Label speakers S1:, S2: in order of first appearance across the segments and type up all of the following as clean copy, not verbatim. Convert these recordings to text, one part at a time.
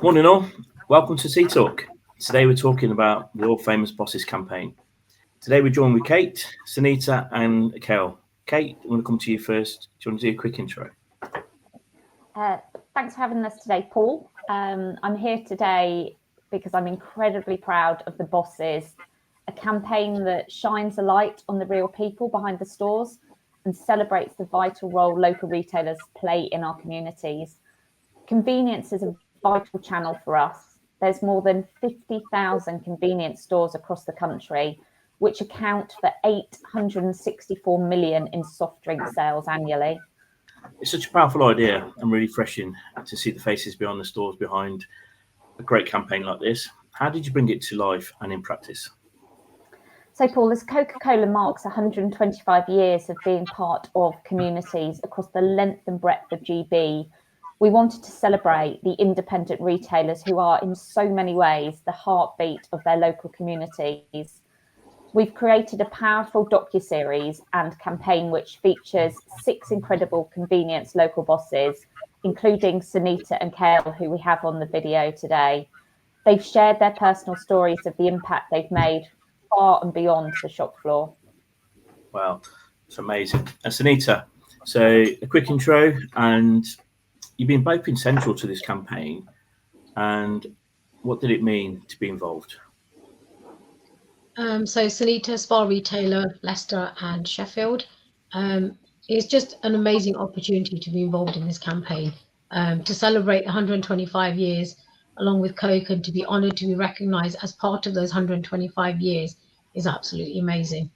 S1: Morning all, welcome to Sea Talk. Today we're talking about the All Famous Bosses campaign. Today we're joined with Kate, Sunita and Kaual. Kate, I want to come to you first. Do you want to do a quick intro?
S2: Thanks for having us today, Paul. I'm here today because I'm incredibly proud of the Bosses, a campaign that shines a light on the real people behind the stores and celebrates the vital role local retailers play in our communities. Convenience is a vital channel for us. There's more than 50,000 convenience stores across the country, which account for 864 million in soft drink sales annually.
S1: It's such a powerful idea and really refreshing to see the faces behind the stores behind a great campaign like this. How did you bring it to life and in practice?
S2: So, Paul, as Coca-Cola marks 125 years of being part of communities across the length and breadth of GB, we wanted to celebrate the independent retailers who are in so many ways the heartbeat of their local communities. We've created a powerful docuseries and campaign which features 6 incredible convenience local bosses, including Sunita and Kaual, who we have on the video today. They've shared their personal stories of the impact they've made far and beyond the shop floor.
S1: Wow, it's amazing. And Sunita, so a quick intro, and you've been both been central to this campaign, and what did it mean to be involved?
S3: So Sunita, spa retailer, Leicester and Sheffield. It's just an amazing opportunity to be involved in this campaign, to celebrate 125 years along with Coke, and to be honoured to be recognised as part of those 125 years is absolutely amazing.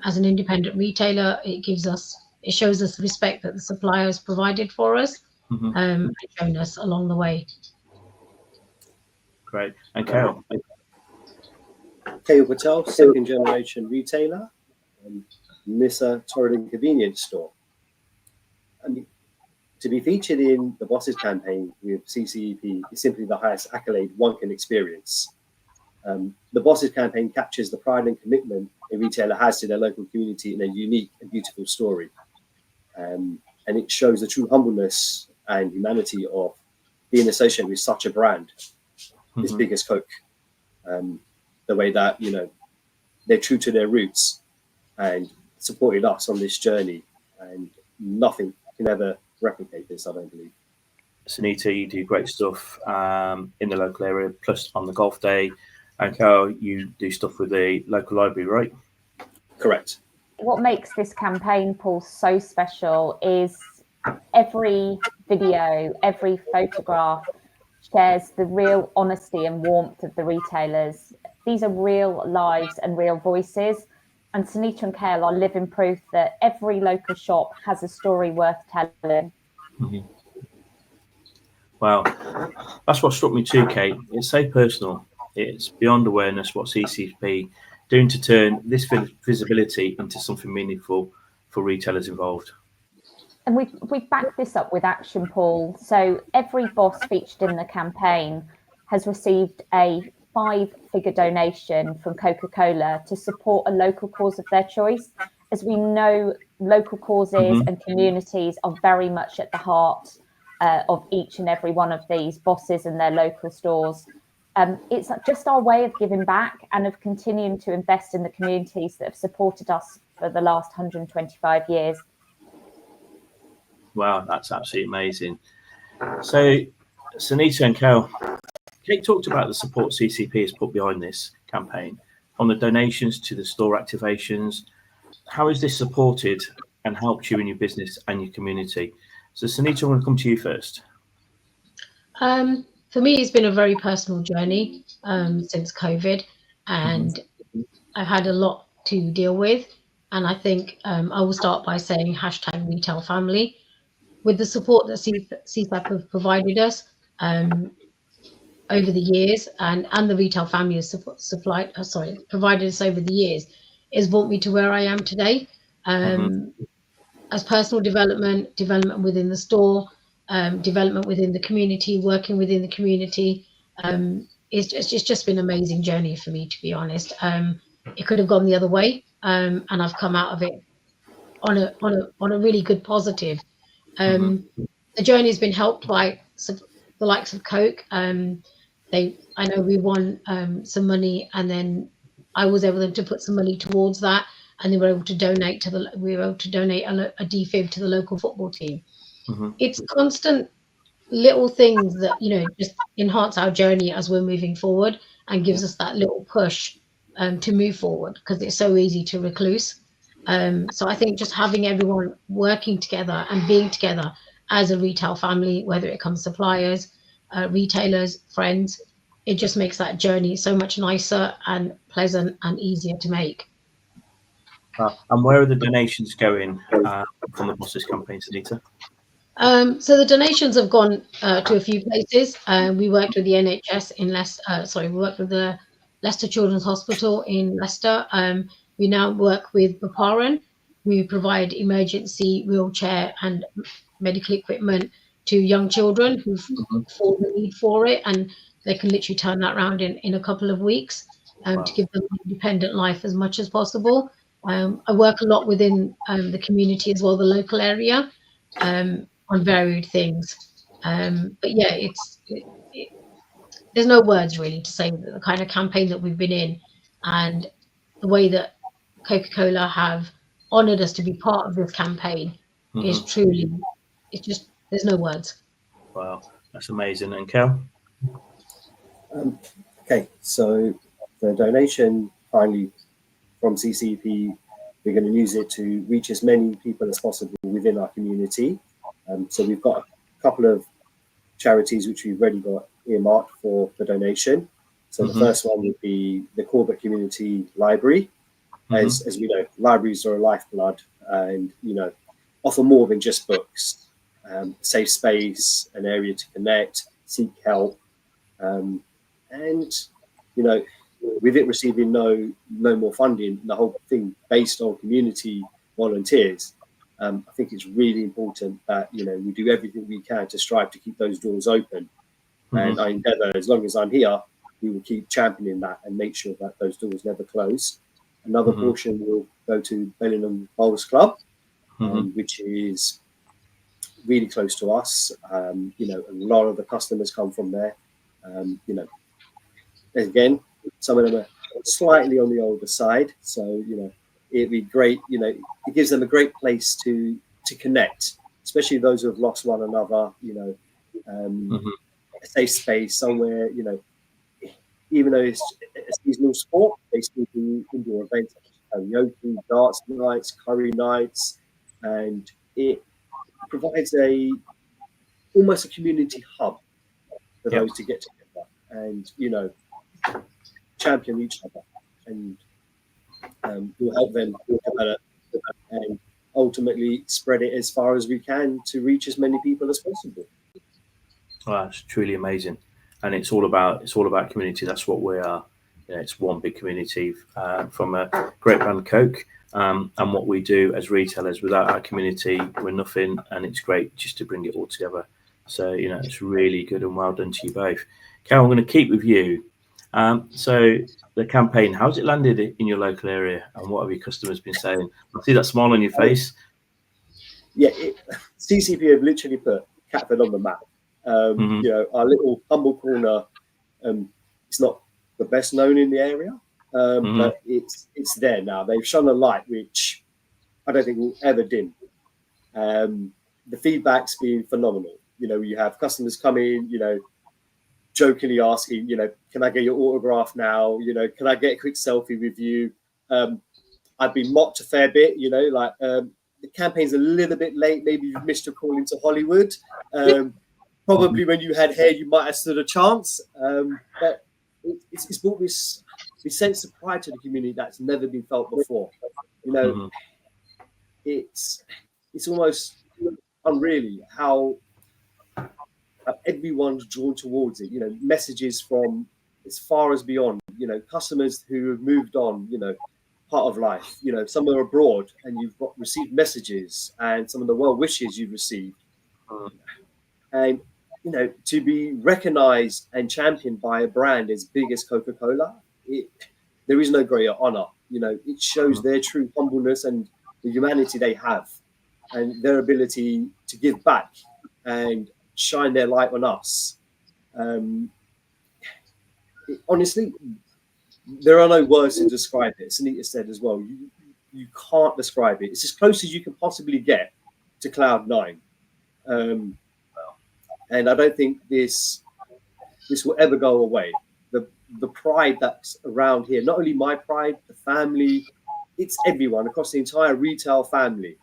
S3: As an independent retailer, it shows us the respect that the suppliers provided for us, and shown us along the way.
S1: Great. And Kaual?
S4: Kate Patel, second generation retailer, Nissa Torridon convenience store. And to be featured in the Bosses campaign with CCEP is simply the highest accolade one can experience. The Bosses campaign captures the pride and commitment a retailer has to their local community in a unique and beautiful story. And it shows the true humbleness and humanity of being associated with such a brand, as big as Coke. The way that, they're true to their roots and supported us on this journey, and nothing can ever replicate this, I don't believe.
S1: Sunita, you do great stuff in the local area, plus on the golf day. And Kaual, you do stuff with the local library, right?
S4: Correct.
S2: What makes this campaign, Paul, so special is every video, every photograph shares the real honesty and warmth of the retailers. These are real lives and real voices. And Sunita and Kaual are living proof that every local shop has a story worth telling.
S1: Wow. That's what struck me too, Kate. It's so personal. It's beyond awareness what CCEP doing to turn this visibility into something meaningful for retailers involved.
S2: And we've backed this up with action, Paul. So every boss featured in the campaign has received a 5-figure donation from Coca-Cola to support a local cause of their choice. As we know, local causes and communities are very much at the heart of each and every one of these bosses and their local stores. It's just our way of giving back and of continuing to invest in the communities that have supported us for the last 125 years.
S1: Wow, that's absolutely amazing. So, Sunita and Kaual, Kate talked about the support CCEP has put behind this campaign, from the donations to the store activations. How has this supported and helped you in your business and your community? So, Sunita, I want to come to you first.
S3: For me, it's been a very personal journey since COVID, and I've had a lot to deal with. And I think I will start by saying #retail family. With the support that CCEP have provided us over the years, and the retail family has provided us over the years, has brought me to where I am today. As personal development within the store, development within the community, working within the community. It's just been an amazing journey for me, to be honest. It could have gone the other way, and I've come out of it on a really good positive. The journey has been helped by the likes of Coke. I know we won some money, and then I was able to put some money towards that, and they were able to donate a defib to the local football team.
S1: Mm-hmm.
S3: It's constant little things that, you know, just enhance our journey as we're moving forward and gives us that little push to move forward, because it's so easy to recluse. So I think just having everyone working together and being together as a retail family, whether it comes suppliers, retailers, friends, it just makes that journey so much nicer and pleasant and easier to make.
S1: And where are the donations going from the Bosses campaign, Sunita?
S3: So the donations have gone to a few places. We worked with the NHS in Leicester. We worked with the Leicester Children's Hospital in Leicester. We now work with Buparan. We provide emergency wheelchair and medical equipment to young children who've fallen the need for it, and they can literally turn that around in a couple of weeks to give them an independent life as much as possible. I work a lot within the community as well, the local area, on varied things. But yeah, there's no words really to say that the kind of campaign that we've been in and the way that Coca-Cola have honoured us to be part of this campaign is truly, it's just, there's no words.
S1: Wow, that's amazing. And Kel?
S4: Okay, so the donation finally from CCEP, we're going to use it to reach as many people as possible within our community. So we've got a couple of charities which we've already got earmarked for the donation. So the first one would be the Corbett Community Library. As we know, libraries are a lifeblood, and, you know, offer more than just books. Safe space, an area to connect, seek help, and, you know, with it receiving no more funding, the whole thing based on community volunteers, I think it's really important that, you know, we do everything we can to strive to keep those doors open. And I endeavour, as long as I'm here, we will keep championing that and make sure that those doors never close. Another portion will go to Bellingham Bowls Club, which is really close to us. You know, a lot of the customers come from there. You know, again, some of them are slightly on the older side, so, you know, it'd be great. You know, it gives them a great place to connect, especially those who have lost one another. You know, a safe space somewhere. You know, even though it's a seasonal sport, they still do indoor events such as karaoke, darts nights, curry nights, and it provides almost a community hub for those to get together and, you know, champion each other, and we'll help them develop and ultimately spread it as far as we can to reach as many people as possible.
S1: Well, that's truly amazing, and it's all about community. That's what we are. You know, it's one big community from a great brand Coke, and what we do as retailers. Without our community, we're nothing, and it's great just to bring it all together. So, you know, it's really good, and well done to you both. Cal, I'm going to keep with you. So the campaign, how's it landed in your local area, and what have your customers been saying? I see that smile on your face.
S4: Yeah, CCEP have literally put Catford on the map. You know, our little humble corner, it's not the best known in the area, but it's there now. They've shone a light which I don't think will ever dim. The feedback's been phenomenal. You know, you have customers come in, you know, jokingly asking, you know, can I get your autograph now? You know, can I get a quick selfie with you? I've been mocked a fair bit, you know, like the campaign's a little bit late. Maybe you've missed your call into Hollywood. Probably when you had hair, you might have stood a chance. But it's brought this sense of pride to the community that's never been felt before. You know, it's almost unreal how everyone's drawn towards it. You know, messages from as far as beyond. You know, customers who have moved on. You know, part of life. You know, some are abroad, and you've received messages, and some of the well wishes you've received, and you know, to be recognised and championed by a brand as big as Coca-Cola, there is no greater honour. You know, it shows their true humbleness and the humanity they have, and their ability to give back and shine their light on us. Honestly, there are no words to describe it. Sunita said as well, you can't describe it. It's as close as you can possibly get to cloud nine. And I don't think this will ever go away. The pride that's around here, not only my pride, the family, it's everyone across the entire retail family.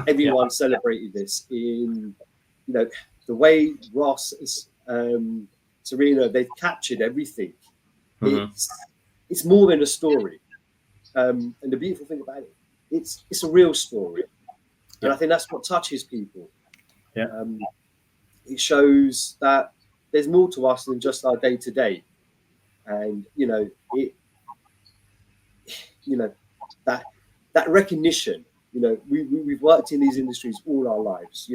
S4: Everyone celebrated this in, the way Ross, Serena, they've captured everything. It's more than a story. And the beautiful thing about it, it's a real story. And I think that's what touches people. It shows that there's more to us than just our day to day. And, that recognition, we've worked in these industries all our lives,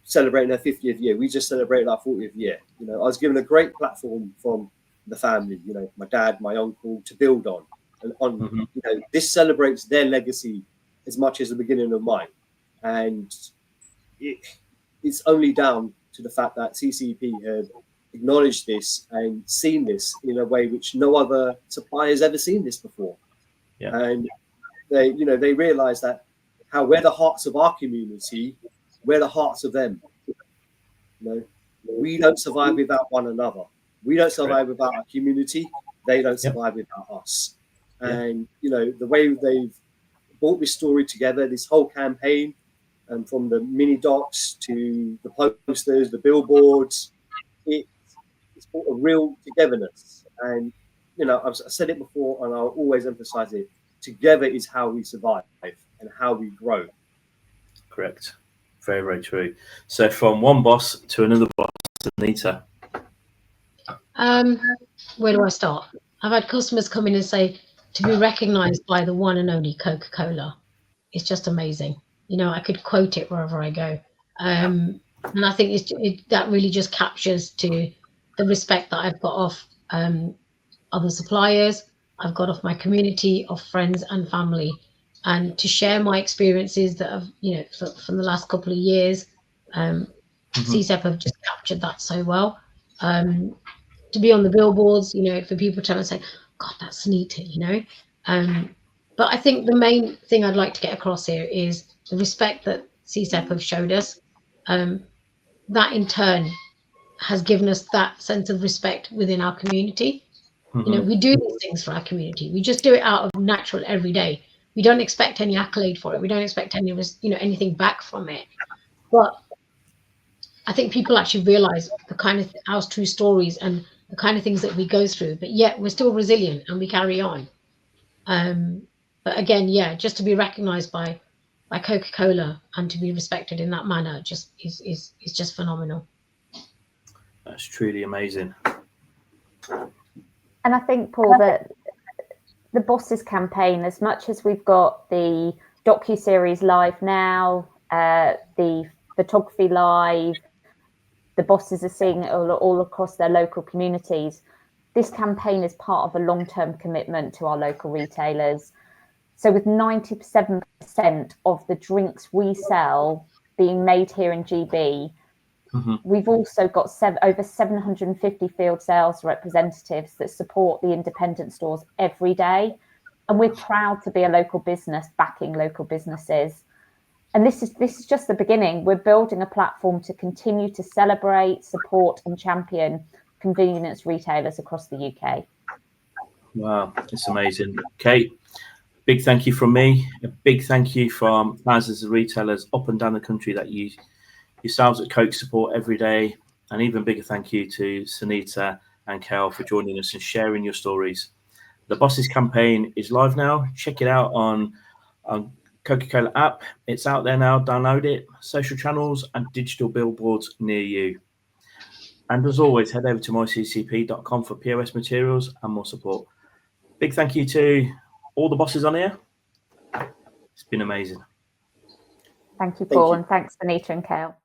S4: celebrating our 50th year. We just celebrated our 40th year. I was given a great platform from the family, my dad, my uncle, to build on. And this celebrates their legacy as much as the beginning of mine. And it's only down to the fact that CCEP have acknowledged this and seen this in a way which no other supplier has ever seen this before. And they realize that how we're the hearts of our community, we're the hearts of them. We don't survive without one another. We don't survive without our community. They don't survive without us. And the way they've brought this story together, this whole campaign, and from the mini docs to the posters, the billboards, it's brought a real togetherness. And I've said it before, and I'll always emphasize it: together is how we survive and how we grow.
S1: Correct. Very, very true. So from one boss to another boss, Sunita.
S3: Where do I start? I've had customers come in and say, to be recognized by the one and only Coca-Cola, it's just amazing. I could quote it wherever I go. And I think that really just captures to the respect that I've got off other suppliers, I've got off my community of friends and family, and to share my experiences that have, from the last couple of years. CCEP have just captured that so well. To be on the billboards, for people trying to say, God, that's Sunita, But I think the main thing I'd like to get across here is the respect that CCEP have showed us. That in turn has given us that sense of respect within our community. We do these things for our community. We just do it out of natural every day. We don't expect any accolade for it. We don't expect any, anything back from it. But I think people actually realize the kind of our true stories and the kind of things that we go through, but yet we're still resilient and we carry on. But again, just to be recognized by Coca-Cola and to be respected in that manner just is just phenomenal.
S1: That's truly amazing.
S2: And I think, Paul, that the Bosses campaign, as much as we've got the docu-series live now, the photography live, the Bosses are seeing it all across their local communities. This campaign is part of a long-term commitment to our local retailers. So with 97% of the drinks we sell being made here in GB, we've also got over 750 field sales representatives that support the independent stores every day. And we're proud to be a local business backing local businesses. And this is just the beginning. We're building a platform to continue to celebrate, support and champion convenience retailers across the UK.
S1: Wow, it's amazing. Kate, big thank you from me. A big thank you from thousands of retailers up and down the country that yourselves at Coke support every day. And even bigger thank you to Sunita and Cal for joining us and sharing your stories. The Bosses campaign is live now. Check it out on Coca-Cola app. It's out there now. Download it. Social channels and digital billboards near you. And as always, head over to myccp.com for POS materials and more support. Big thank you to all the bosses on here. It's been amazing.
S2: Thank you, Paul, and thanks, Sunita and Cal.